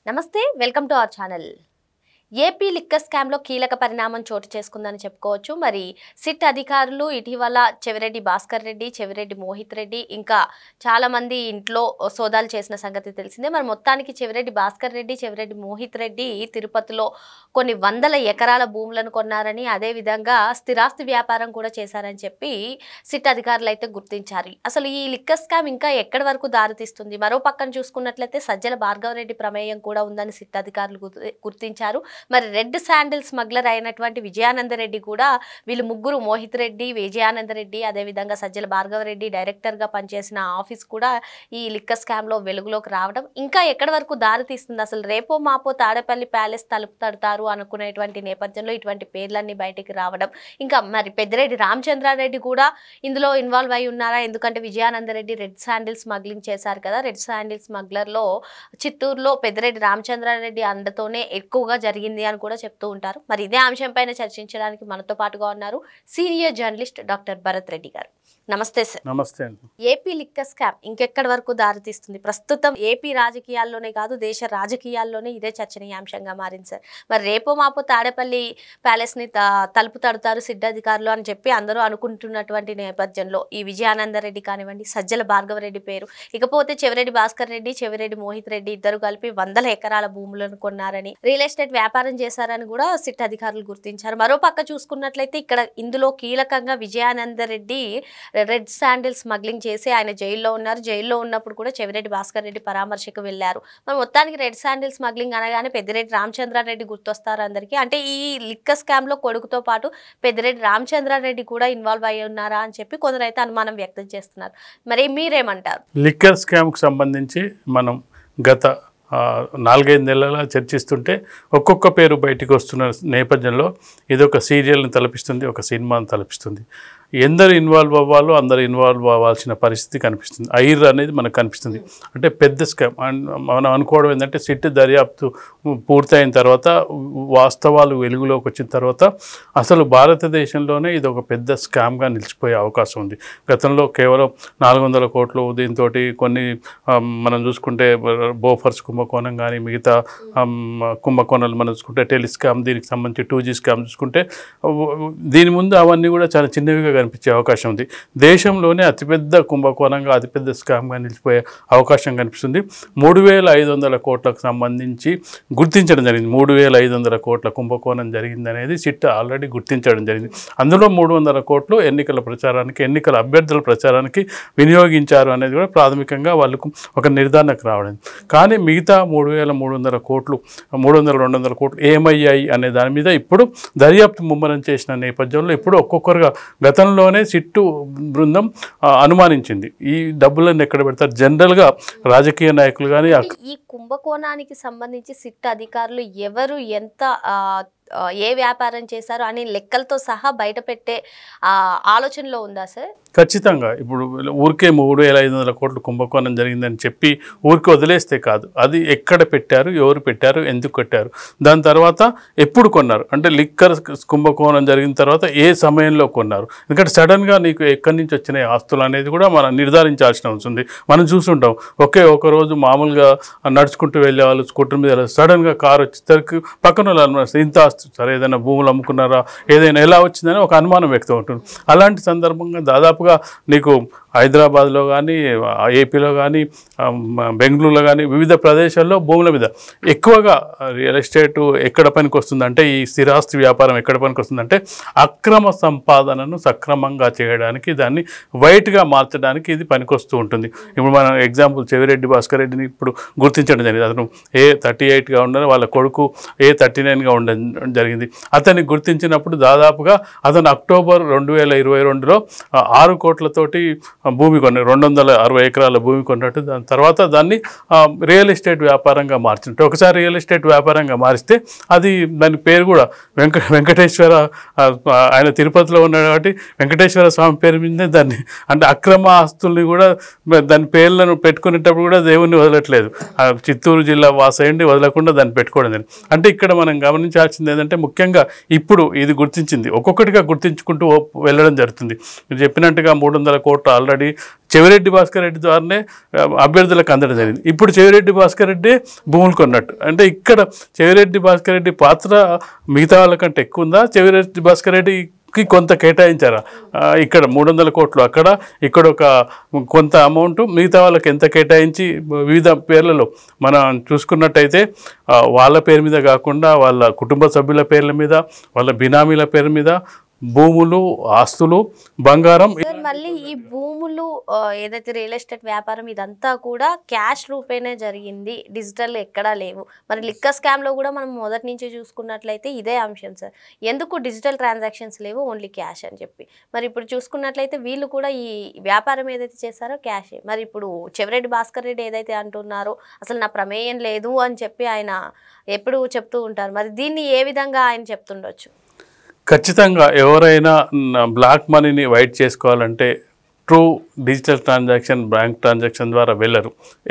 నమస్తే welcome to our channel. AP liquor స్కామ్లో కీలక పరిణామం చోటు చేసుకుందని చెప్పుకోవచ్చు. మరి సిట్ అధికారులు ఇటీవల చెవిరెడ్డి భాస్కర్ రెడ్డి, చెవిరెడ్డి మోహిత్ రెడ్డి ఇంకా చాలామంది ఇంట్లో సోదాలు చేసిన సంగతి తెలిసిందే. మరి మొత్తానికి చెవిరెడ్డి భాస్కర్ రెడ్డి, చెవిరెడ్డి మోహిత్ రెడ్డి తిరుపతిలో కొన్ని వందల ఎకరాల భూములను కొన్నారని, అదేవిధంగా స్థిరాస్తి వ్యాపారం కూడా చేశారని చెప్పి సిట్ అధికారులు అయితే గుర్తించారు. అసలు ఈ లిక్కర్ స్కామ్ ఇంకా ఎక్కడి వరకు దారితీస్తుంది? మరో పక్కన చూసుకున్నట్లయితే సజ్జల భార్గవరెడ్డి ప్రమేయం కూడా ఉందని సిట్ అధికారులు గుర్తించారు. మరి రెడ్ శాండిల్ స్మగ్లర్ అయినటువంటి విజయానందరెడ్డి కూడా, వీళ్ళు ముగ్గురు మోహిత్ రెడ్డి, విజయానందరెడ్డి, అదేవిధంగా సజ్జల భార్గవరెడ్డి డైరెక్టర్గా పనిచేసిన ఆఫీస్ కూడా ఈ లిక్కర్ స్కామ్లో వెలుగులోకి రావడం ఇంకా ఎక్కడి వరకు దారి తీస్తుంది? అసలు రేపో మాపో తాడేపల్లి ప్యాలెస్ తలుపు తడతారు అనుకునేటువంటి నేపథ్యంలో ఇటువంటి పేర్లన్నీ బయటికి రావడం, ఇంకా మరి పెద్దిరెడ్డి రామచంద్రారెడ్డి కూడా ఇందులో ఇన్వాల్వ్ అయి ఉన్నారా? ఎందుకంటే విజయానందరెడ్డి రెడ్ శాండిల్ స్మగ్లింగ్ చేశారు కదా. రెడ్ శాండిల్ స్మగ్లర్లో చిత్తూరులో పెద్దిరెడ్డి రామచంద్రారెడ్డి అండతోనే ఎక్కువగా జరిగింది అని కూడా చెప్తూ ఉంటారు. మరి ఇదే అంశంపైన చర్చించడానికి మనతో పాటుగా ఉన్నారు senior journalist doctor Bharat Reddy గారు. నమస్తే సార్. నమస్తే. ఏపీ లిక్కర్ స్కామ్ ఇంకెక్కడి వరకు దారితీస్తుంది? ప్రస్తుతం ఏపీ రాజకీయాల్లోనే కాదు, దేశ రాజకీయాల్లోనే ఇదే చర్చనీయాంశంగా మారింది సార్. మరి రేపో మాపో తాడేపల్లి ప్యాలెస్ ని తలుపు తడతారు సిట్ అధికారులు అని చెప్పి అందరూ అనుకుంటున్నటువంటి నేపథ్యంలో ఈ విజయానందరెడ్డి కానివ్వండి, సజ్జల భార్గవరెడ్డి పేరు, ఇకపోతే చెవిరెడ్డి భాస్కర్ రెడ్డి, చెవిరెడ్డి మోహిత్ రెడ్డి ఇద్దరు కలిపి వందల ఎకరాల భూములను కొన్నారని, రియల్ ఎస్టేట్ వ్యాపారం చేశారని కూడా సిట్ అధికారులు గుర్తించారు. మరో పక్క చూసుకున్నట్లయితే ఇక్కడ ఇందులో కీలకంగా విజయానందరెడ్డి రెడ్ శాండిల్ స్మగ్లింగ్ చేసి ఆయన జైల్లో ఉన్నారు. జైల్లో ఉన్నప్పుడు కూడా చెవిరెడ్డి భాస్కర్ రెడ్డి పరామర్శకు వెళ్లారు. మరి మొత్తానికి రెడ్ శాండిల్ స్మగ్లింగ్ అనగానే పెద్దిరెడ్డి రామచంద్రారెడ్డి గుర్తొస్తారు అందరికీ. అంటే ఈ లిక్కర్ స్కామ్ లో కొడుకుతో పాటు పెద్దిరెడ్డి రామచంద్రారెడ్డి కూడా ఇన్వాల్వ్ అయ్యి ఉన్నారా అని చెప్పి కొందరైతే అనుమానం వ్యక్తం చేస్తున్నారు. మరి మీరేమంటారు? లిక్కర్ స్కామ్ కు సంబంధించి మనం గత 4-5 నెలల చర్చిస్తుంటే ఒక్కొక్క పేరు బయటికి వస్తున్న నేపథ్యంలో ఇదొక సీరియల్ని తలపిస్తుంది, ఒక సినిమాని తలపిస్తుంది. ఎందరు ఇన్వాల్వ్ అవ్వాలో అందరు ఇన్వాల్వ్ అవ్వాల్సిన పరిస్థితి కనిపిస్తుంది. ఐర్ అనేది మనకు కనిపిస్తుంది. అంటే పెద్ద స్కామ్. మనం అనుకోవడం ఏంటంటే సిట్ దర్యాప్తు పూర్తయిన తర్వాత, వాస్తవాలు వెలుగులోకి వచ్చిన తర్వాత అసలు భారతదేశంలోనే ఇది ఒక పెద్ద స్కామ్గా నిలిచిపోయే అవకాశం ఉంది. గతంలో కేవలం 400 కోట్లు, దీంతో కొన్ని మనం చూసుకుంటే బోఫర్స్ కుంభకోణం కానీ, మిగతా కుంభకోణాలు మనం చూసుకుంటే టెలిస్కామ్, దీనికి సంబంధించి 2G స్కామ్ చూసుకుంటే దీని ముందు అవన్నీ కూడా చాలా చిన్నవిగా కనిపించే అవకాశం ఉంది. దేశంలోనే అతిపెద్ద కుంభకోణంగా, అతిపెద్ద స్కామ్గా నిలిచిపోయే అవకాశం కనిపిస్తుంది. 3,500 కోట్లకు సంబంధించి గుర్తించడం జరిగింది. 3,500 కోట్ల కుంభకోణం జరిగిందనేది సిట్ ఆల్రెడీ గుర్తించడం జరిగింది. అందులో 300 కోట్లు ఎన్నికల ప్రచారానికి, ఎన్నికల అభ్యర్థుల ప్రచారానికి వినియోగించారు అనేది కూడా ప్రాథమికంగా వాళ్ళకు ఒక నిర్ధారణకు రావడం. కానీ మిగతా 3,300 కోట్లు, 300-200 కోట్లు ఏమయ్యాయి అనే దాని మీద ఇప్పుడు దర్యాప్తు ముమ్మరం చేసిన నేపథ్యంలో ఇప్పుడు ఒక్కొక్కరుగా గతంలోనే సిట్టు బృందం అనుమానించింది ఈ డబ్బులను ఎక్కడ పెడతారు. జనరల్గా రాజకీయ నాయకులు కానీ ఈ కుంభకోణానికి సంబంధించి సిట్ అధికారులు ఎవరు ఎంత ఏ వ్యాపారం చేశారు అని లెక్కలతో సహా బయట పెట్టే ఆలోచనలో ఉందా సార్? ఖచ్చితంగా. ఇప్పుడు ఊరికే 3,500 కోట్లు కుంభకోణం జరిగిందని చెప్పి ఊరికి వదిలేస్తే కాదు, అది ఎక్కడ పెట్టారు, ఎవరు పెట్టారు, ఎందుకు పెట్టారు, దాని తర్వాత ఎప్పుడు కొన్నారు, అంటే లిక్కర్ కుంభకోణం జరిగిన తర్వాత ఏ సమయంలో కొన్నారు. ఎందుకంటే సడన్గా నీకు ఎక్కడి నుంచి వచ్చినాయి ఆస్తులు అనేది కూడా మనం నిర్ధారించాల్సిన అవసరం ఉంది. మనం చూస్తుంటాం, ఒక రోజు మామూలుగా నడుచుకుంటూ వెళ్ళే వాళ్ళు స్కూటర్ మీద సడన్గా కారు వచ్చేసరికి పక్కన వాళ్ళు అనుమానిస్తారు, ఇంత ఆస్తు సరే ఏదైనా భూములు అమ్ముకున్నారా, ఏదైనా ఎలా వచ్చిందని ఒక అనుమానం వ్యక్తం అవుతుంది. అలాంటి సందర్భంగా దాదాపుగా నీకు హైదరాబాద్లో కానీ, ఏపీలో కానీ, బెంగళూరులో కానీ వివిధ ప్రదేశాల్లో భూముల మీద ఎక్కువగా రియల్ ఎస్టేట్ ఎక్కడ పనికి వస్తుందంటే, ఈ స్థిరాస్తి వ్యాపారం ఎక్కడ పనికి వస్తుందంటే అక్రమ సంపాదనను సక్రమంగా చేయడానికి, దాన్ని వైట్గా మార్చడానికి ఇది పనికొస్తూ ఉంటుంది. ఇప్పుడు మనం ఎగ్జాంపుల్ చెవిరెడ్డి భాస్కర్ రెడ్డిని ఇప్పుడు గుర్తించడం జరిగింది. అతను A38గా ఉండడం, వాళ్ళ కొడుకు A39గా ఉండడం జరిగింది. అతన్ని గుర్తించినప్పుడు దాదాపుగా అతను అక్టోబర్ 2022లో 6 కోట్లతోటి భూమి కొన్నారు, 260 ఎకరాల భూమి కొన్నట్టు. దాని తర్వాత దాన్ని రియల్ ఎస్టేట్ వ్యాపారంగా మార్చినట్టు. ఒకసారి రియల్ ఎస్టేట్ వ్యాపారంగా మారిస్తే అది దాని పేరు కూడా వెంకటేశ్వర, ఆయన తిరుపతిలో ఉన్నాడు కాబట్టి వెంకటేశ్వర స్వామి పేరు మీదనే దాన్ని, అంటే అక్రమ ఆస్తుల్ని కూడా దాని పేర్లను పెట్టుకునేటప్పుడు కూడా దేవుణ్ణి వదలట్లేదు. చిత్తూరు జిల్లా వాసయండి వదలకుండా దాన్ని పెట్టుకోవడం జరిగింది. అంటే ఇక్కడ మనం గమనించాల్సింది ఏంటంటే, ముఖ్యంగా ఇప్పుడు ఇది గుర్తించింది, ఒక్కొక్కటిగా గుర్తించుకుంటూ వెళ్ళడం జరుగుతుంది. మీరు చెప్పినట్టుగా 300 కోట్లు ఆల్రెడీ ఆల్రెడీ చెవిరెడ్డి భాస్కర్ రెడ్డి ద్వారానే అభ్యర్థులకు అందడం జరిగింది. ఇప్పుడు చెవిరెడ్డి భాస్కర్ రెడ్డి భూములు కొన్నట్టు. అంటే ఇక్కడ చెవిరెడ్డి భాస్కర్ రెడ్డి పాత్ర మిగతా వాళ్ళకంటే ఎక్కువ ఉందా? చెవిరెడ్డి భాస్కర్ రెడ్డికి కొంత కేటాయించారా? ఇక్కడ 300 కోట్లు, అక్కడ ఇక్కడ ఒక కొంత అమౌంట్ మిగతా వాళ్ళకి ఎంత కేటాయించి వివిధ పేర్లలో మనం చూసుకున్నట్టయితే వాళ్ళ పేరు మీద కాకుండా వాళ్ళ కుటుంబ సభ్యుల పేర్ల మీద, వాళ్ళ బినామీల పేరు మీద భూములు, ఆస్తులు, బంగారం. మళ్ళీ ఈ భూములు ఏదైతే రియల్ ఎస్టేట్ వ్యాపారం ఇదంతా కూడా క్యాష్ రూపేనే జరిగింది, డిజిటల్ ఎక్కడా లేవు. మరి లిక్కర్ స్కామ్లో కూడా మనం మొదటి నుంచి చూసుకున్నట్లయితే ఇదే అంశం సార్. ఎందుకు డిజిటల్ ట్రాన్సాక్షన్స్ లేవు, ఓన్లీ క్యాష్ అని చెప్పి. మరి ఇప్పుడు చూసుకున్నట్లయితే వీళ్ళు కూడా ఈ వ్యాపారం ఏదైతే చేశారో క్యాషే. మరి ఇప్పుడు చెవిరెడ్డి భాస్కర్ రెడ్డి ఏదైతే అంటున్నారో అసలు నా ప్రమేయం లేదు అని చెప్పి ఆయన ఎప్పుడు చెప్తూ ఉంటారు. మరి దీన్ని ఏ విధంగా ఆయన చెప్తుండొచ్చు? ఖచ్చితంగా ఎవరైనా బ్లాక్ మనీని వైట్ చేసుకోవాలంటే true digital transaction, bank transaction ద్వారా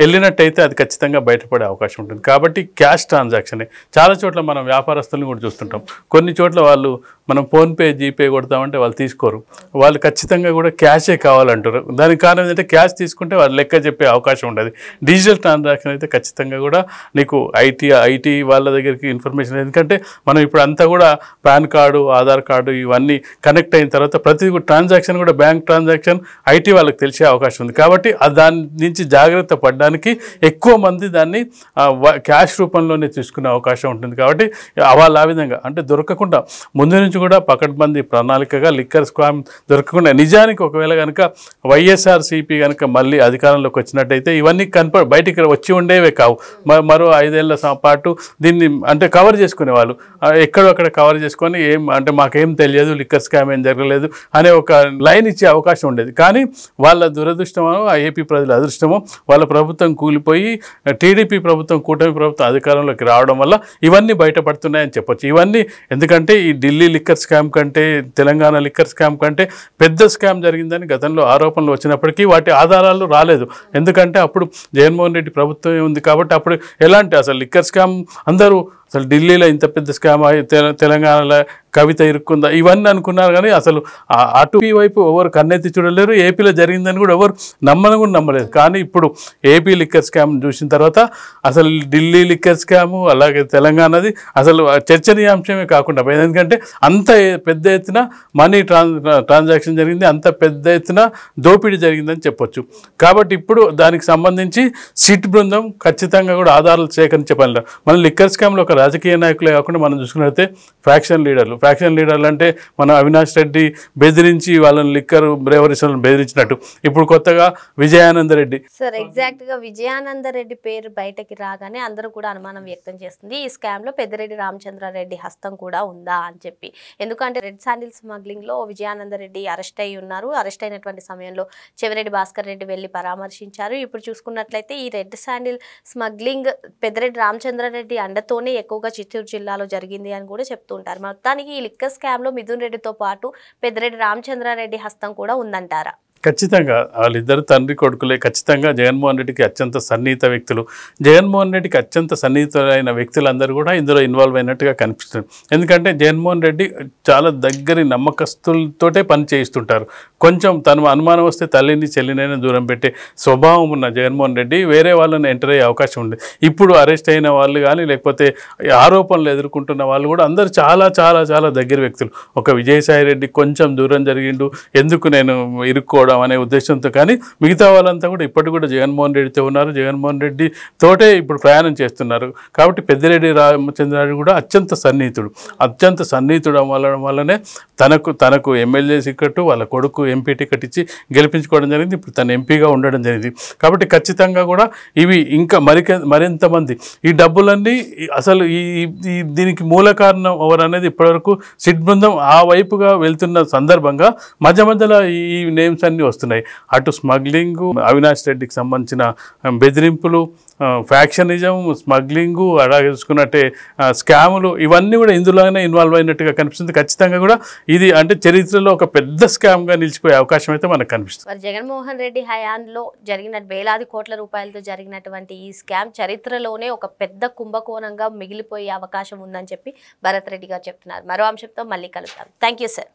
వెళ్ళినట్టయితే అది ఖచ్చితంగా బయటపడే అవకాశం ఉంటుంది. కాబట్టి క్యాష్ ట్రాన్సాక్షనే చాలా చోట్ల మనం వ్యాపారస్తులను కూడా చూస్తుంటాం. కొన్ని చోట్ల వాళ్ళు మనం ఫోన్పే, జీపే కొడతామంటే వాళ్ళు తీసుకోరు, వాళ్ళు ఖచ్చితంగా కూడా క్యాషే కావాలంటారు. దానికి కారణం ఏంటంటే క్యాష్ తీసుకుంటే వాళ్ళు లెక్క చెప్పే అవకాశం ఉండదు. డిజిటల్ ట్రాన్సాక్షన్ అయితే ఖచ్చితంగా కూడా నీకు ఐటీ వాళ్ళ దగ్గరికి ఇన్ఫర్మేషన్, ఎందుకంటే మనం ఇప్పుడు అంతా కూడా పాన్ కార్డు, ఆధార్ కార్డు ఇవన్నీ కనెక్ట్ అయిన తర్వాత ప్రతి ట్రాన్సాక్షన్ కూడా బ్యాంక్ ట్రాన్సాక్షన్ ఐటీ వాళ్ళకి తెలిసే అవకాశం ఉంది. కాబట్టి దాని నుంచి జాగ్రత్త పడడానికి ఎక్కువ మంది దాన్ని క్యాష్ రూపంలోనే తీసుకునే అవకాశం ఉంటుంది. కాబట్టి వాళ్ళు ఆ విధంగా అంటే దొరకకుండా ముందు నుంచి కూడా పకడ్బందీ ప్రణాళికగా లిక్కర్ స్కామ్ దొరకకుండా, నిజానికి ఒకవేళ కనుక వైఎస్ఆర్సీపీ కనుక మళ్ళీ అధికారంలోకి వచ్చినట్టయితే ఇవన్నీ బయటికి వచ్చి ఉండేవే కావు. మరో 5 ఏళ్ల పాటు దీన్ని అంటే కవర్ చేసుకునే వాళ్ళు ఎక్కడో అక్కడ కవర్ చేసుకొని అంటే మాకేం తెలియదు, లిక్కర్ స్కామ్ ఏం జరగలేదు అనే ఒక లైన్ ఇచ్చే అవకాశం ఉండేది. కానీ వాళ్ళ దురదృష్టమో, ఆ ఏపీ ప్రజల అదృష్టమో, వాళ్ళ ప్రభుత్వం కూలిపోయి టీడీపీ ప్రభుత్వం, కూటమి ప్రభుత్వం అధికారంలోకి రావడం వల్ల ఇవన్నీ బయటపడుతున్నాయని చెప్పొచ్చు. ఇవన్నీ ఎందుకంటే ఈ ఢిల్లీ లిక్కర్ స్కామ్ కంటే, తెలంగాణ లిక్కర్ స్కామ్ కంటే పెద్ద స్కామ్ జరిగిందని గతంలో ఆరోపణలు వచ్చినప్పటికీ వాటి ఆధారాలు రాలేదు. ఎందుకంటే అప్పుడు జగన్మోహన్ రెడ్డి ప్రభుత్వమే ఉంది కాబట్టి అప్పుడు ఎలాంటి అసలు లిక్కర్ స్కామ్ అందరూ అసలు ఢిల్లీలో ఇంత పెద్ద స్కామ్, తెలంగాణలో కవిత ఇరుక్కుందా ఇవన్నీ అనుకున్నారు. కానీ అసలు అటు వైపు ఎవరు కన్నెత్తి చూడలేరు. ఏపీలో జరిగిందని కూడా ఎవరు నమ్మలేదు. కానీ ఇప్పుడు ఏపీ లిక్కర్ స్కామ్ చూసిన తర్వాత అసలు ఢిల్లీ లిక్కర్ స్కాము అలాగే తెలంగాణది అసలు చర్చనీయాంశమే కాకుండా పోయింది. ఎందుకంటే అంత పెద్ద ఎత్తున మనీ ట్రాన్సాక్షన్ జరిగింది, అంత పెద్ద ఎత్తున దోపిడీ జరిగిందని చెప్పొచ్చు. కాబట్టి ఇప్పుడు దానికి సంబంధించి సిట్ బృందం ఖచ్చితంగా కూడా ఆధారాలు సేకరించే పనిలో మన లిక్కర్ స్కామ్లో ఒక రాజకీయ నాయకులే కాకుండా మనం చూసుకున్నట్లయితే ఫ్యాక్షన్ లీడర్లు అంటే మన అవినాష్ రెడ్డి బెదిరించి వాళ్ళని లిక్కర్ బ్రేవరీస్లను బెదిరించినట్టు ఇప్పుడు కొత్తగా విజయానంద రెడ్డి. సార్ ఎగ్జాక్ట్ గా విజయానంద రెడ్డి పేరు బయటకి రాగానే అందరూ కూడా అనుమానం వ్యక్తం చేస్తుంది ఈ స్కామ్ లో పెద్దిరెడ్డి రామచంద్రారెడ్డి హస్తం కూడా ఉందా అని చెప్పి. ఎందుకంటే రెడ్ శాండిల్ స్మగ్లింగ్ లో విజయానంద రెడ్డి అరెస్ట్ అయి ఉన్నారు. అరెస్ట్ అయినటువంటి సమయంలో చెవిరెడ్డి భాస్కర్ రెడ్డి వెళ్లి పరామర్శించారు. ఇప్పుడు చూసుకున్నట్లయితే ఈ red sandal smuggling Peddireddy Ramachandra Reddy అండతోనే ఎక్కువగా చిత్తూరు జిల్లాలో జరిగింది అని కూడా చెప్తూ ఉంటారు. మొత్తానికి ఈ లిక్కర్ స్కామ్ లో మిథున్ రెడ్డితో పాటు పెద్దిరెడ్డి రామచంద్రారెడ్డి హస్తం కూడా ఉందంటారా? ఖచ్చితంగా వాళ్ళిద్దరు తండ్రి కొడుకులే. ఖచ్చితంగా జగన్మోహన్ రెడ్డికి అత్యంత సన్నిహిత వ్యక్తులు. జగన్మోహన్ రెడ్డికి అత్యంత సన్నిహితులైన వ్యక్తులందరూ కూడా ఇందులో ఇన్వాల్వ్ అయినట్టుగా కనిపిస్తుంది. ఎందుకంటే జగన్మోహన్ రెడ్డి చాలా దగ్గరి నమ్మకస్తులతోటే పని చేయిస్తుంటారు. కొంచెం తను అనుమానం వస్తే తల్లిని చెల్లినైనా దూరం పెట్టే స్వభావం ఉన్న జగన్మోహన్ రెడ్డి వేరే వాళ్ళని ఎంటర్ అయ్యే అవకాశం ఉంది. ఇప్పుడు అరెస్ట్ అయిన వాళ్ళు కానీ లేకపోతే ఆరోపణలు ఎదుర్కొంటున్న వాళ్ళు కూడా అందరూ చాలా చాలా చాలా దగ్గర వ్యక్తులు. ఒక విజయసాయి రెడ్డి కొంచెం దూరం జరిగిండు, ఎందుకు నేను ఇరుక్కోవడం అనే ఉద్దేశంతో, కానీ మిగతా వాళ్ళంతా కూడా ఇప్పటికి కూడా జగన్మోహన్ రెడ్డితో ఉన్నారు. జగన్మోహన్ రెడ్డి తోటే ఇప్పుడు ప్రయాణం చేస్తున్నారు. కాబట్టి పెద్దిరెడ్డి రామచంద్రారెడ్డి కూడా అత్యంత సన్నిహితుడు అవ్వడం వల్లనే తనకు ఎమ్మెల్యే టికెట్, వాళ్ళ కొడుకు ఎంపీ టికెట్ ఇచ్చి గెలిపించుకోవడం జరిగింది. ఇప్పుడు తను ఎంపీగా ఉండడం జరిగింది. కాబట్టి ఖచ్చితంగా కూడా ఇవి ఇంకా మరింతమంది ఈ డబ్బులన్నీ అసలు దీనికి మూల కారణం ఎవరు అనేది ఇప్పటివరకు సిట్ బృందం ఆ వైపుగా వెళ్తున్న సందర్భంగా మధ్యలో ఈ నేమ్స్ అన్నీ వస్తున్నాయి. అటు స్మగ్లింగు, అవినాష్ రెడ్డికి సంబంధించిన బెదిరింపులు, ఫ్యాక్షనిజం, స్మగ్లింగు, అలాగే చూసుకున్నట్టే స్కాములు, ఇవన్నీ కూడా ఇందులోనే ఇన్వాల్వ్ అయినట్టుగా కనిపిస్తుంది. ఖచ్చితంగా కూడా ఇది అంటే చరిత్రలో ఒక పెద్ద స్కామ్గా నిలిచిపోయే అవకాశం అయితే మనకు కనిపిస్తుంది. మరి జగన్మోహన్ రెడ్డి హయాంలో జరిగిన వేలాది కోట్ల రూపాయలతో జరిగినటువంటి ఈ స్కామ్ చరిత్రలోనే ఒక పెద్ద కుంభకోణంగా మిగిలిపోయే అవకాశం ఉందని చెప్పి భరత్ రెడ్డి గారు చెప్తున్నారు. మరో అంశంతో మళ్ళీ కలుద్దాం. Thank you sir.